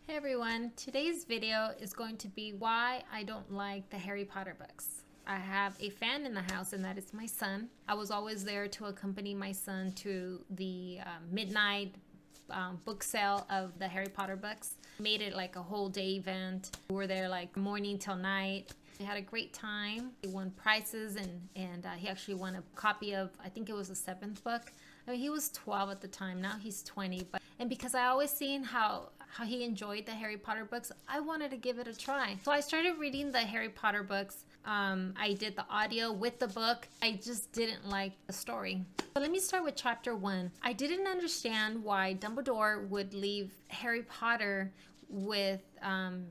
Hey everyone, today's video is going to be why I don't like the Harry Potter books. I have a fan in the house, and that is my son. I was always there to accompany my son to the midnight book sale of the Harry Potter books. Made it like a whole day event. We were there like morning till night. We had a great time. He won prizes, and he actually won a copy of, I think it was the seventh book. I mean, he was 12 at the time. Now he's 20. And because I always seen how he enjoyed the Harry Potter books, I wanted to give it a try. So I started reading the Harry Potter books. I did the audio with the book. I just didn't like the story. So let me start with chapter 1. I didn't understand why Dumbledore would leave Harry Potter with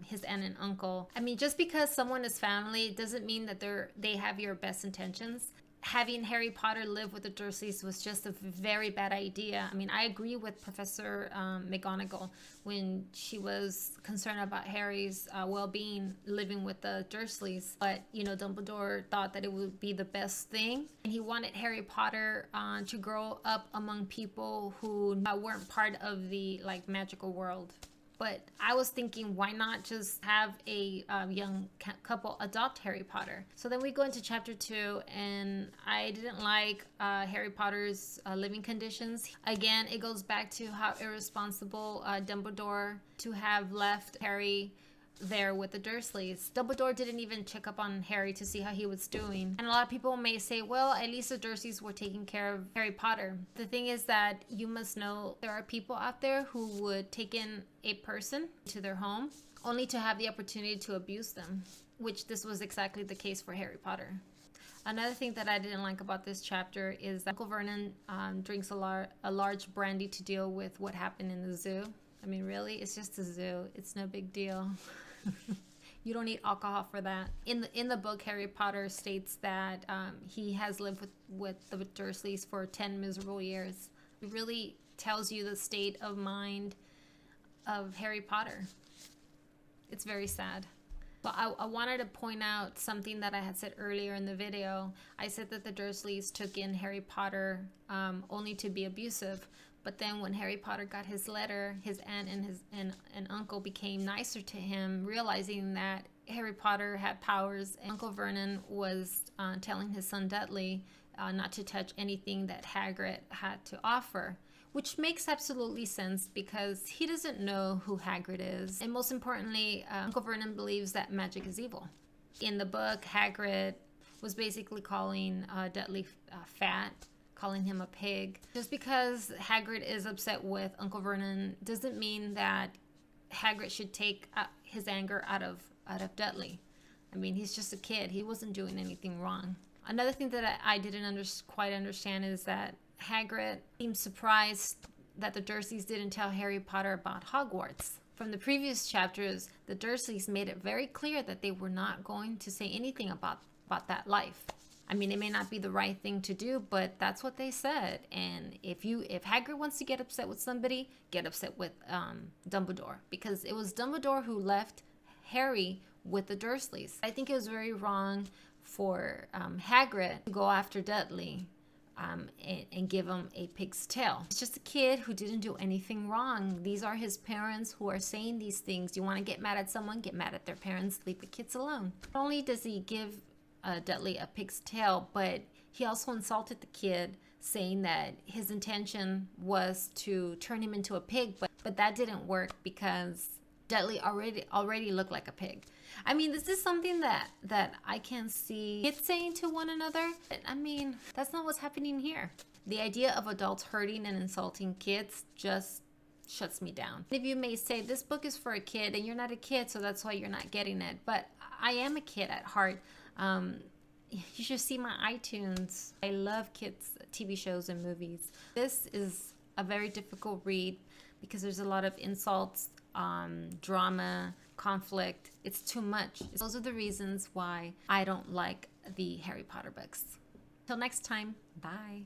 his aunt and uncle. I mean, just because someone is family doesn't mean that they have your best intentions. Having Harry Potter live with the Dursleys was just a very bad idea. I mean, I agree with Professor McGonagall when she was concerned about Harry's well-being living with the Dursleys. But, you know, Dumbledore thought that it would be the best thing. And he wanted Harry Potter to grow up among people who weren't part of the, like, magical world. But I was thinking, why not just have a young couple adopt Harry Potter? So then we go into chapter 2, and I didn't like Harry Potter's living conditions. Again, it goes back to how irresponsible Dumbledore to have left Harry there with the Dursleys. Dumbledore didn't even check up on Harry to see how he was doing. And a lot of people may say, well, at least the Dursleys were taking care of Harry Potter. The thing is that you must know there are people out there who would take in a person to their home only to have the opportunity to abuse them, which this was exactly the case for Harry Potter. Another thing that I didn't like about this chapter is that Uncle Vernon drinks a large brandy to deal with what happened in the zoo. I mean, really? It's just a zoo. It's no big deal. You don't need alcohol for that. In the book, Harry Potter states that he has lived with the Dursleys for 10 miserable years. It really tells you the state of mind of Harry Potter. It's very sad. But I wanted to point out something that I had said earlier in the video. I said that the Dursleys took in Harry Potter only to be abusive. But then when Harry Potter got his letter, his aunt and uncle became nicer to him, realizing that Harry Potter had powers. And Uncle Vernon was telling his son Dudley not to touch anything that Hagrid had to offer, which makes absolutely sense because he doesn't know who Hagrid is. And most importantly, Uncle Vernon believes that magic is evil. In the book, Hagrid was basically calling Dudley fat, calling him a pig. Just because Hagrid is upset with Uncle Vernon doesn't mean that Hagrid should take his anger out of Dudley. I mean, he's just a kid. He wasn't doing anything wrong. Another thing that I didn't quite understand is that Hagrid seemed surprised that the Dursleys didn't tell Harry Potter about Hogwarts. From the previous chapters, the Dursleys made it very clear that they were not going to say anything about that life. I mean, it may not be the right thing to do, but that's what they said. And if Hagrid wants to get upset with somebody, get upset with Dumbledore, because it was Dumbledore who left Harry with the Dursleys. I think it was very wrong for Hagrid to go after Dudley and give him a pig's tail. It's just a kid who didn't do anything wrong. These are his parents who are saying these things. You want to get mad at someone, get mad at their parents, leave the kids alone. Not only does he give Dudley a pig's tail, but he also insulted the kid, saying that his intention was to turn him into a pig, but that didn't work because Dudley already looked like a pig. I mean, this is something that I can see kids saying to one another. I mean, that's not what's happening here. The idea of adults hurting and insulting kids just shuts me down. If you may say this book is for a kid and you're not a kid, so that's why you're not getting it, but I am a kid at heart. You should see my iTunes. I love kids TV shows and movies. This is a very difficult read because there's a lot of insults, drama, conflict. It's too much. Those are the reasons why I don't like the Harry Potter books. Till next time, bye.